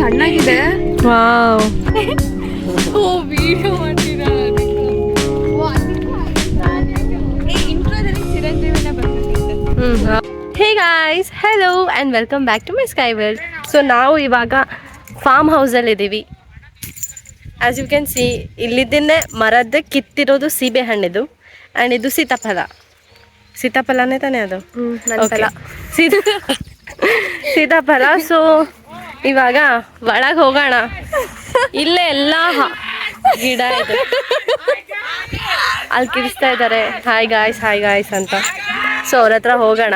ಹಣ್ಣಾಗಿದೆ. Wow. ಓ video ಮಾಡ್ತೀರಾ? ಇಂಟ್ರೋದಲ್ಲಿ ಚಿರಂಜೀವಿನ ಬರ್ತಿದ್ದೆ. Hey guys, hello and welcome back to my sky world. So ನಾವು ಇವಾಗ ಫಾರ್ಮ್ ಹೌಸಲ್ಲಿದ್ದೀವಿ. ಆ್ಯಸ್ ಯು ಕ್ಯಾನ್ ಸಿ, ಇಲ್ಲಿದ್ದನ್ನೇ ಮರದ ಕಿತ್ತಿರೋದು ಸೀಬೆ ಹಣ್ಣಿದು ಆ್ಯಂಡ್ ಇದು ಸೀತಾಫಲನೇ ತಾನೇ ಅದು. ಫಲ. ಸೀತಾಫಲ. ಸೊ ಇವಾಗ ಒಳಗೆ ಹೋಗೋಣ. ಇಲ್ಲೇ ಎಲ್ಲ ಗಿಡ ಇದೆ. ಅಲ್ಲಿ ಕಿರಿಸ್ತಾ ಇದ್ದಾರೆ ಹಾಯ್ ಗಾಯ್ಸ್ ಅಂತ. ಸೊ ಅವ್ರ ಹತ್ರ ಹೋಗೋಣ.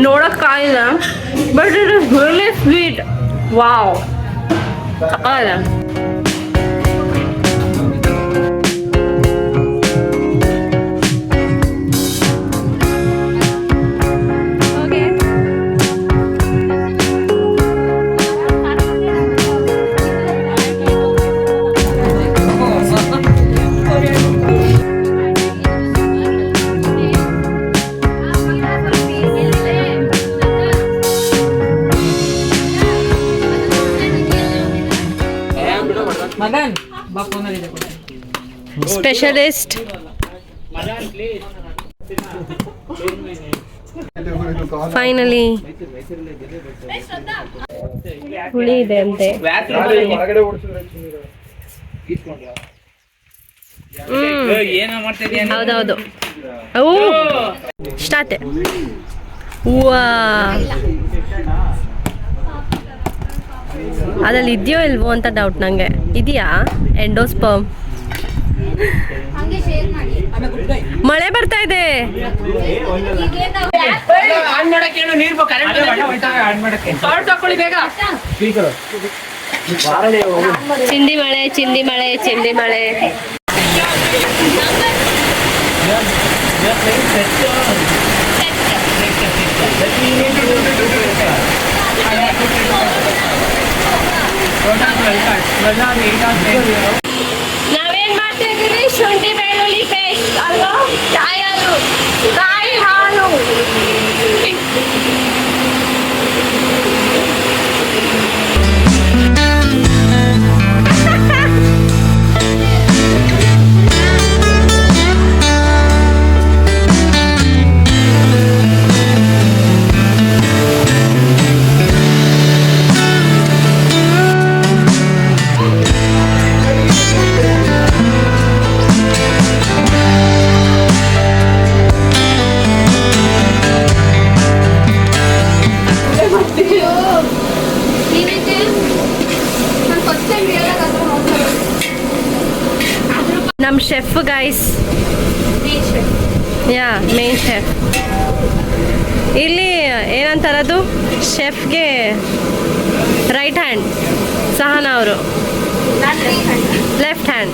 ನೋಡಕ್ಕಾಗಿಲ್ಲ, but it is really sweet. Wow, ಸಕ್ಕತ್ತಾಗಿದೆ. ಸ್ಪೆಷಲಿಸ್ಟ್ ಫೈನಲಿ ಹುಳಿ ಇದೆ ಅಂತೆ. ಹೌದೌದು. ಅವು ಸ್ಟಾರ್ಟ್. ಅದ್ರಲ್ಲಿ ಇದೆಯೋ ಇಲ್ವೋ ಅಂತ ಡೌಟ್ ನಂಗೆ. ಇದೆಯಾ ಎಂಡೋಸ್ಪರ್ಮ್? ಮಳೆ ಬರ್ತಾ ಇದೆ. ಚಿಂದಿ ಮಳೆ. ನಾವೇನ್ ಮಾಡ್ತಾ ಇದೀವಿ? ಶುಂಠಿ ಬೆಳ್ಳುಳ್ಳಿ ಪೇಸ್ಟ್ ಅಲ್ವಾ? ಕಾಯಿ ಹಾಲು. ನಮ್ ಶೆಫ್ ಗೈಸ್, ಮೇನ್ ಶೆಫ್. ಇಲ್ಲಿ ಏನಂತಾರದು, ಶೆಫ್ಗೆ ರೈಟ್ ಹ್ಯಾಂಡ್ ಸಹನಾ ಅವರು, ಲೆಫ್ಟ್ ಹ್ಯಾಂಡ್.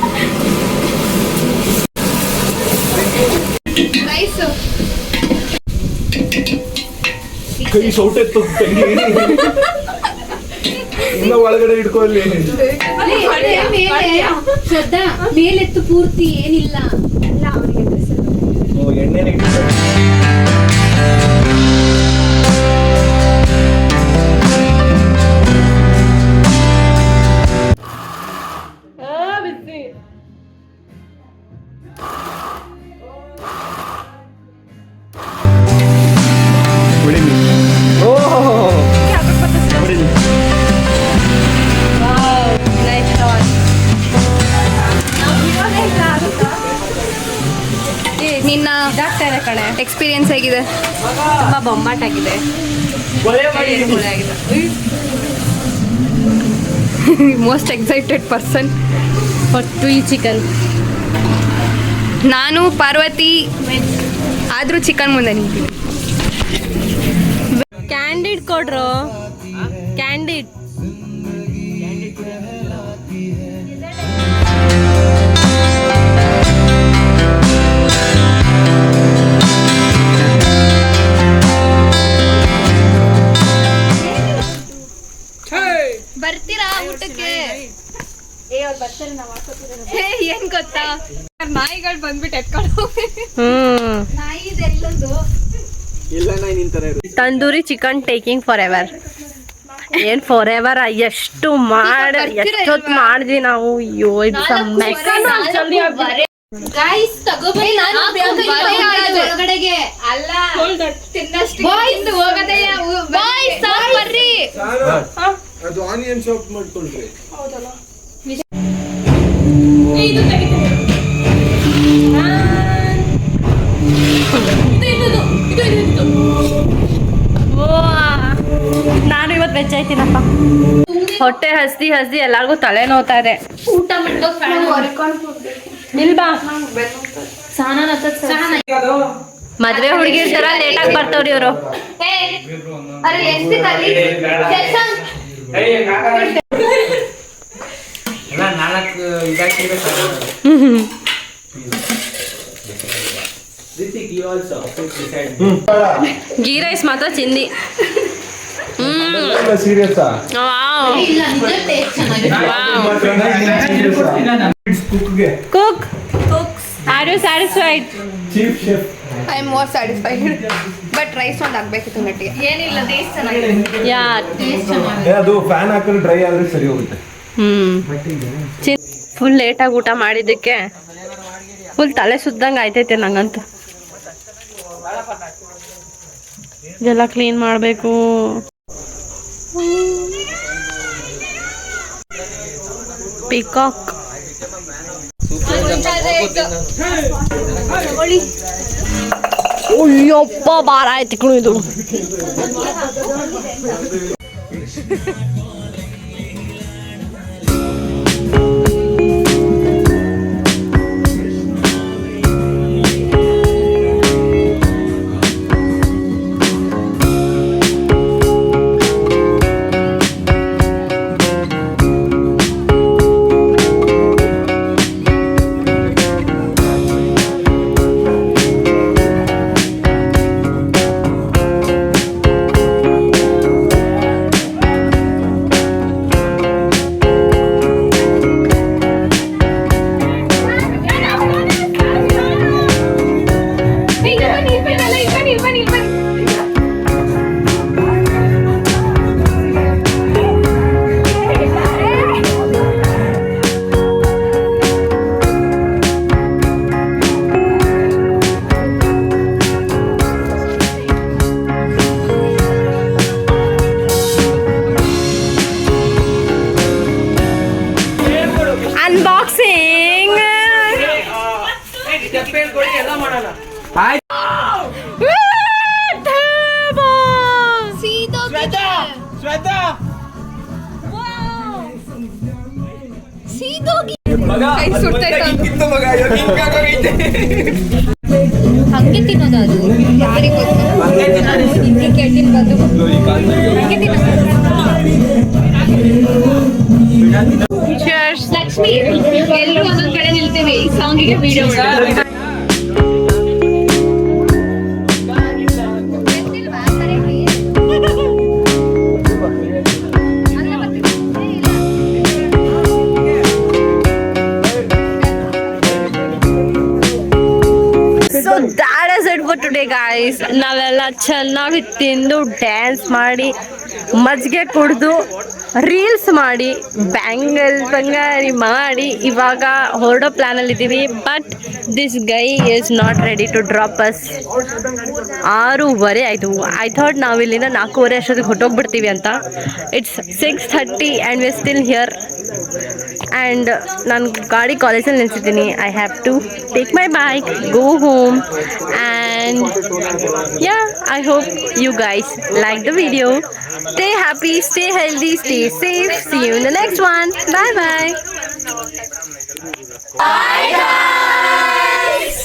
ಒಳಗಡೆ ಇಟ್ಕೊಳ್ಳಿ. ಮೇಲೆತ್ತು ಪೂರ್ತಿ ಏನಿಲ್ಲ. ಎಣ್ಣೆ ನಿನ್ನ ಎಕ್ಸ್ಪೀರಿಯನ್ಸ್ ಹೇಗಿದೆ? ತುಂಬಾ ಬೊಂಬಾಟಾಗಿದೆ. ಮೋಸ್ಟ್ ಎಕ್ಸೈಟೆಡ್ ಪರ್ಸನ್ ಹೊಟ್ಟು ಈ ಚಿಕನ್. ನಾನು ಪಾರ್ವತಿ, ಆದರೂ ಚಿಕನ್ ಮುಂದೆ ನಿಂತೀನಿ. Candid ಕೊಡ್ರು, candid. ಏನ್ ಗೊತ್ತಾ ನಾಯಿಗಳು ಬಂದ್ಬಿಟ್ಟು ಎತ್ಕೊಂಡು ಇಲ್ಲ ನಾಯಿ ನಿಂತಾರೆ tandoori chicken taking forever. ಏನ್ ಫಾರ್ ಎವರ್, ಎಷ್ಟು ಮಾಡಿ ಎಷ್ಟೊತ್ತು ಮಾಡಿದ್ವಿ ನಾವು. ಅಯ್ಯೋ ಇಟ್ಸ್ ಒಳಗಡೆಗೆ ಅಲ್ಲ ತಿನ್ನಷ್ಟು ಹೋಗದೆ ಬರ್ರಿ. ಅದು ಆನಿಯನ್ ಶಾಪ್ ಮಾಡ್ಕೊಂಡ್ರಿ. ನಾನು ಇವತ್ತು ವೆಜ್ ಆಯ್ತೀನಪ್ಪ. ಹೊಟ್ಟೆ ಹಸ್ದಿ ಹಸ್ದಿ ಎಲ್ಲಾರ್ಗು ತಲೆ ನೋವ್ತಾ ಇದೆ. ಊಟ ಇಲ್ಬಾ ಮದ್ವೆ ಹುಡುಗಿರ್ ತರ ಲೇಟ್ ಆಗಿ ಬರ್ತವ್ರಿ ಇವ್ರು. ಗೀ ರೈಸ್ ಮಾತ್ರ ಚಿಂದಿ. Serious cook are you satisfied? Chief chef. I am more satisfied but rice ಒಂದು ಆಗ್ಬೇಕಿತ್ತು ಗಟ್ಟಿಗೆ. ಏನಿಲ್ಲ ಟೇಸ್ಟ್ ಚೆನ್ನಾಗಿದೆ. ಯಾ ಅದು ಫ್ಯಾನ್ ಹಾಕಿದ್ರೆ ಡ್ರೈ ಆದ್ರೆ ಸರಿ ಹೋಗುತ್ತೆ. ಫುಲ್ ಲೇಟಾಗಿ ಊಟ ಮಾಡಿದ್ದಕ್ಕೆ ಫುಲ್ ತಲೆ ಸುದ್ದಂಗೆ ಆಯ್ತೈತೆ ನಂಗಂತೂ. ಇದೆಲ್ಲ ಕ್ಲೀನ್ ಮಾಡಬೇಕು. ಪಿಕಾಕ್ ಅಯ್ಯಪ್ಪ ಭಾರ ಆಯ್ತು ಕಣು ಇದು. ಅನ್ಬಾಕ್ಸಿಂಗ್. ಹಂಗೆ ತಿನ್ನೋದು ಅದು ಯಾರಿಗೆ ಗೊತ್ತು. ಕೆಟ್ಟಿನ ಬಂದು ಹಂಗೆ ತಿನ್ನೋದು. ಲಕ್ಷ್ಮಿ ಎಲ್ಲರೂ ಒಂದೊಂದ್ ಕಡೆ ನಿಲ್ತೇವೆ ಈ ಸಾಂಗಿಗೆ video so that is it for today guys. ನಾವೆಲ್ಲ ಚೆನ್ನಾಗಿ ತಿಂದು ಡ್ಯಾನ್ಸ್ ಮಾಡಿ ಮಜ್ಜಿಗೆ ಕುಡಿದು ರೀಲ್ಸ್ ಮಾಡಿ ಬಂಗಾರಿ ಮಾಡಿ ಇವಾಗ ಹೊರಡೋ ಪ್ಲ್ಯಾನಲ್ಲಿ ಇದ್ದೀವಿ. But this guy is not ready to drop us. 6:30 ಆಯಿತು. ಐ ಥಾಟ್ ನಾವು ಇಲ್ಲಿಂದ 4:30 ಅಷ್ಟೊತ್ತಿಗೆ ಹೊಟ್ಟೋಗ್ಬಿಡ್ತೀವಿ ಅಂತ. It's 6:30 and we still here. And ನಾನು ಗಾಡಿ ಕಾಲೇಜಲ್ಲಿ ನಿಲ್ಸಿದ್ದೀನಿ. I have to take my bike, go home, and yeah, I hope you guys like the video. Stay happy, stay healthy, stay safe. See you in the next one. Bye bye. Bye guys.